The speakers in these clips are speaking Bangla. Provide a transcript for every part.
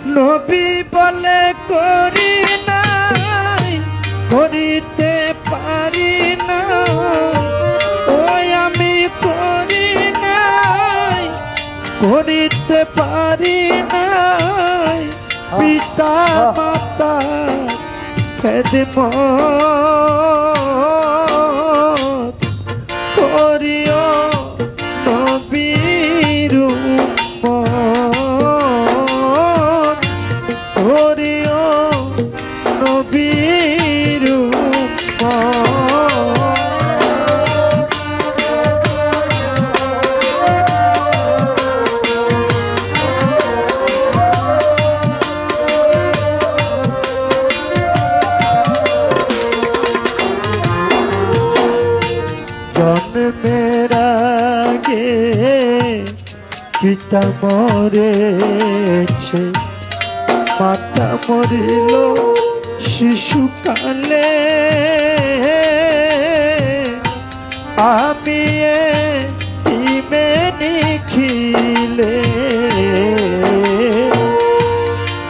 নবী বলে করি নাই, করিতে পারি না, ওই আমি করি নাই, করিতে পারি নাই, পিতা মাতা খেদমত করিও নবীর উম্মত, করিও নবীর উম্মত। জন্মের আগে পিতা মরেছে, মাতা মরিল শিশুকালে, আমি এতিমে নিখিলে।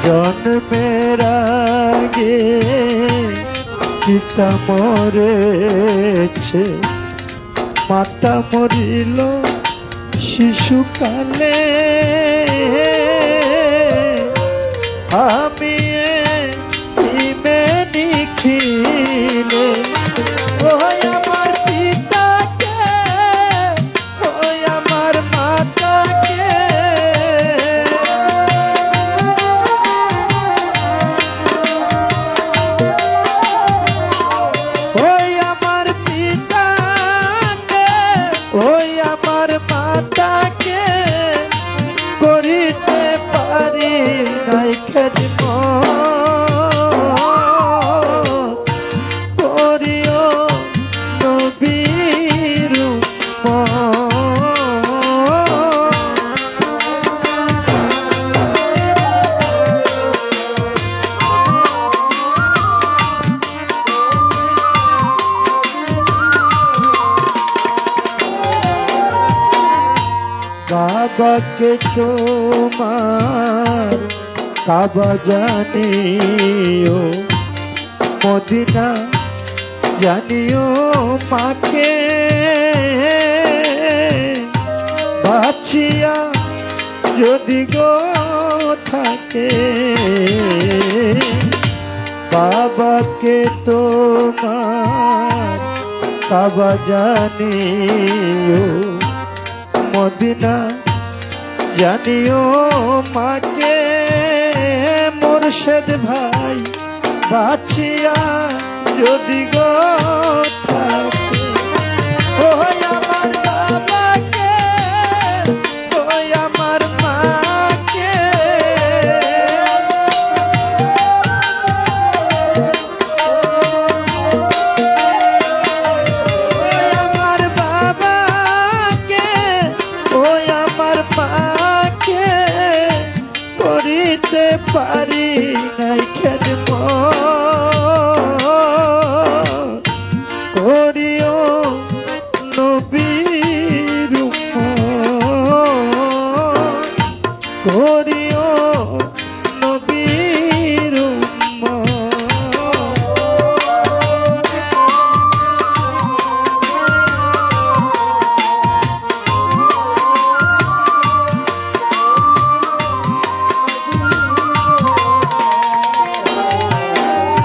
জন্মের আগে পিতা মরেছে, মাতা মরিল শিশুকালে, আমি এতিমে নিখিলে। ওই আমার পিতাকে, ওই আমার মাতাকে, ওই আমার পিতাকে, ওই আমার মাতাকে করিতে পারি নাই খেদমত, করিও নবীর বাবাকে তোমার কাবা জানিও, মদিনা জানিও মাকে, বাঁচিয়া যদি গো থাকে। বাবাকে তোমার কাবা জানিও, মদিনা জানিও মাকে, মুর্শিদ ভাই বাঁচিয়া যদি গো থাকে। ওই আমার বাবাকে, ওই আমার মাকে, ওই আমার বাবাকে, ওই আমার মাকে করিতে পারি নাই খেদমত, করিও নবীর উম্মত, করিও নবীর উম্মত।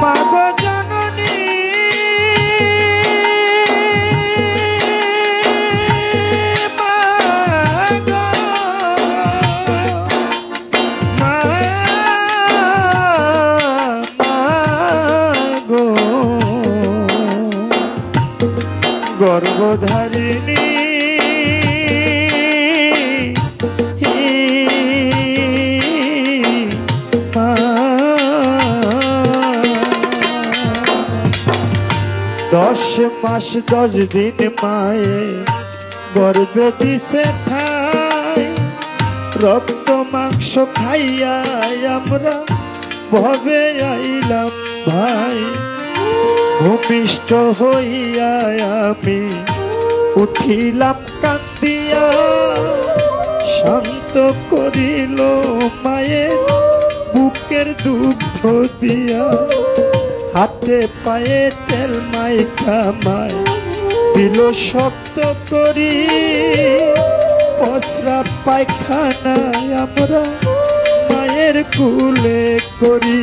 মাগো জননী, মাগো, মাগো, গর্ভধারিণী মা, 10 মাস 10 দিন মায়ে গর্ভে দিছে ঠাই, রক্ত মাংস খাইয়া আমরা ভবে আইলাম ভাই, ভূমিষ্ঠ হইয়া আমি উঠিলাম কান্দিয়া, শান্ত করিল মায়ের দুগ্ধ দিয়া হাতে পায়ে তেল মাইখা মায় দিল শক্ত করি পসরা পায়খানায় আমরা মায়ের কুলে করি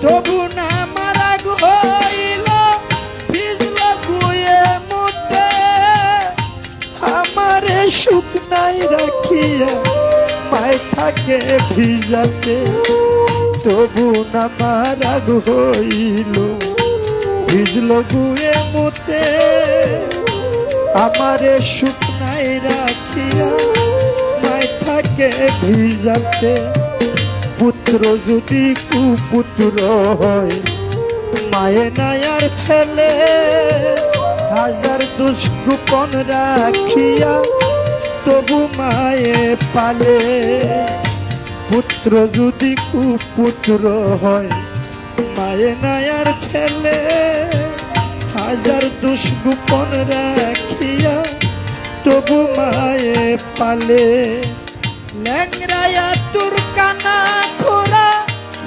তবু না মারা হইল ভিজল গুয়ে মুতে আমারে শুকনাই রাখিয়া মায় থাকে ভিজাতে তবু না মারা হইল ভিজল গুয়ে মুতে আমারে শুকনাই রাখিয়া মায় থাকে ভিজাতে পুত্র যদি কুপুত্র হয় মায়ে নায়ার ফেলে হাজার দুষ্কুপন রাখিয়া তবু মায়ে পালে পুত্র যদি কুপুত্র হয় মায়ে নায়ার ফেলে হাজার দুষ্কুপন রাখিয়া তবু মায়ে পালে ল্যাংরায়া তোর কানা খোরা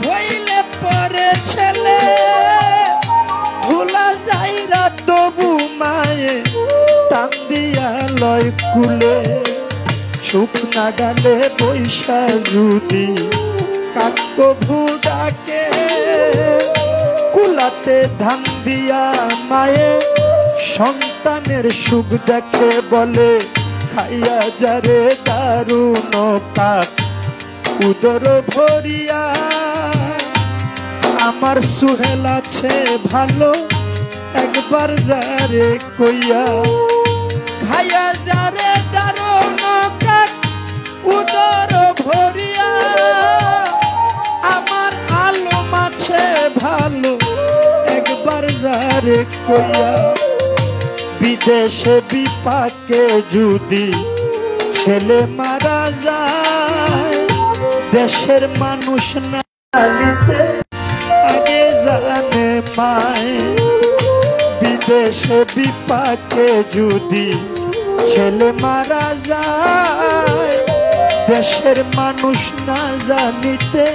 হইলে পরে ছেলে ভোলা যাইরা তবু মায়ে টান দিয়া লয় কুলে শুকনা ডালে বৈশা যদি কাক ভুডাকে কুলাতে ধান দিয়া মায়ে সন্তানের সুখ দেখে বলে খাইয়া যারে দারুণ কাক উদর ভরিয়া আমার সুহেল আছে ভালো একবার যারে কইয়া খাইয়া যারে দারুণ কাক উদর ভরিয়া আমার আলো মাছে ভালো একবার যারে কইয়া বিদেশে বিপাকে যদি ছেলে মারা যায় দেশের মানুষ না জানিতে আগে জানে মায় বিদেশে বিপাকে যদি ছেলে মারা যায় দেশের মানুষ না জানিতে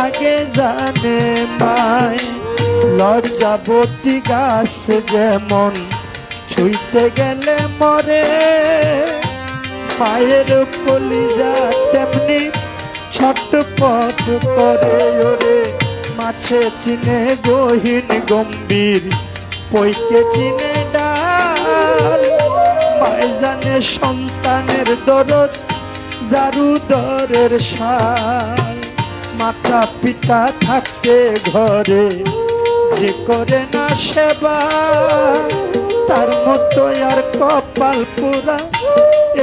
আগে জানে মায় লজ্জাবতী গাছ যেমন ছুঁইতে গেলে মরে মায়ের কলিজা তেমনি ছটপট করে ওরে মাছে চিনে গহীন গম্ভীর পইকে চিনে ডাল মায় জানে সন্তানের দরদ জারু দরের শাল মাতা পিতা থাকতে ঘরে যে করে না সেবা তার মতো আর কপাল পোড়া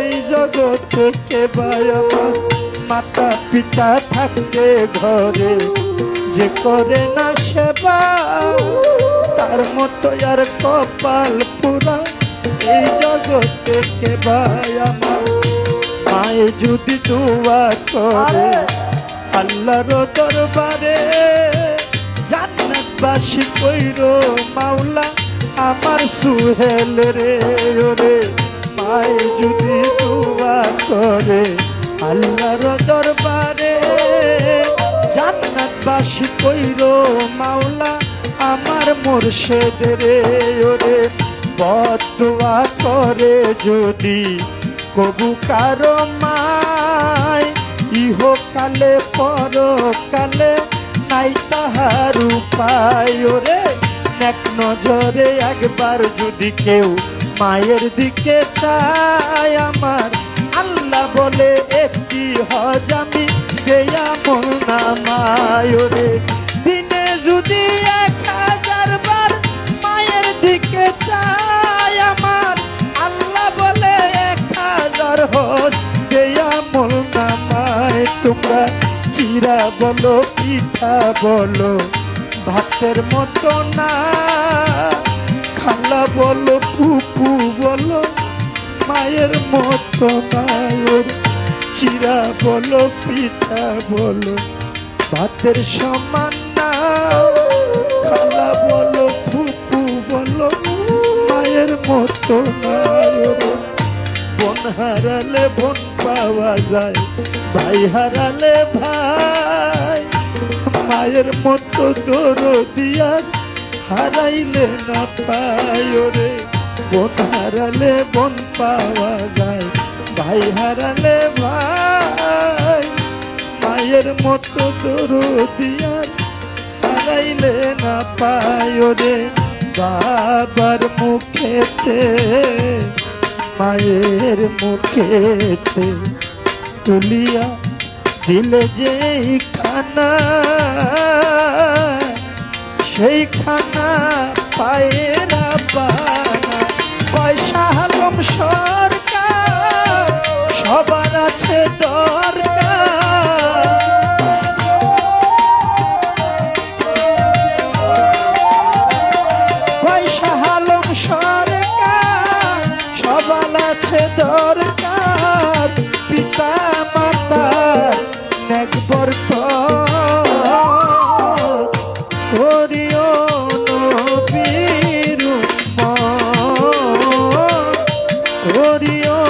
এই জগতে কে ভাই আমার মাতা পিতা থাকতে ঘরে যে করে না সেবা তার মতো আর কপাল পোড়া এই জগতে কে ভাই আমার মায়ে যদি দোয়া করে আল্লাহর দরবারে জান্নাতবাসী কইরো মাওলা আমার সুহেল রে ওরে মায়ে যদি দোয়া করে আল্লাহর দরবারে জান্নাতবাসী কইরো মাওলা আমার মুর্শিদ রে ওরে বদদুয়া করে যদি কবু কারো মায় ইহকালে পরকালে নাই তাহার উপায় ওরে এক নজরে একবার যদি কেউ মায়ের দিকে চায় আমার আল্লাহ বলে একটি হজ আমি দেয়ামল না মায় ওরে দিনে যদি 1000 বার মায়ের দিকে চায় আমার আল্লাহ বলে 1000 হজ দেয়ামল না মায় তোমরা চিরা বলো পিঠা বলো ভাতের মতো না খালা বলো ফুপু বলো মায়ের মতো না চিরা বলো পিঠা বলো ভাতের সমান না খালা বলো ফুপু বলো মায়ের মতো না বোন হারালে বোন পাওয়া যায় ভাই হারালে ভাই মায়ের মতো দরদিয়া হারাইলে না পায় রে। বোন হারালে বোন পাওয়া যায়, ভাই হারালে ভাই। মায়ের মতো দরদিয়া হারাইলে না পায় রে। বাবার মুখেতে মায়ের মুখেতে তুলিয়া দিলে যেই খানা, সেই খানা পায়েরা পানা। পয়সা আলম সরকার সবার আছে দরকার, পয়সা আলম সরকার সবার আছে দরকার। পিতা মাতার নেক বরকত করিও নবীর উম্মত, করিও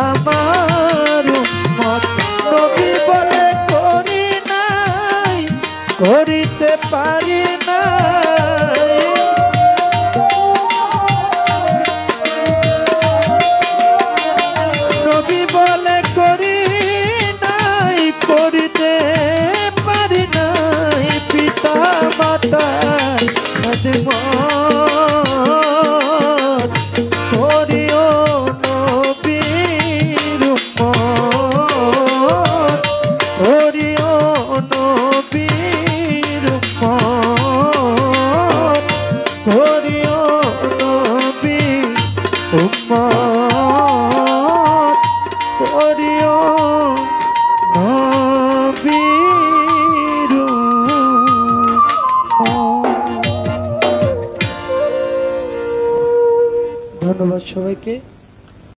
আমার উম্মত। নবী বলে করি নাই, করিতে পারি নাই। নবী বলে করি নাই, করিতে পারি নাই। পিতা মাতার খেদমত করিও নবীর উম্মত, করিও নবীর উম্মত, করিও নবীর উম্মত, করিও নবীর উম্মত। ধন্যবাদ সবাইকে।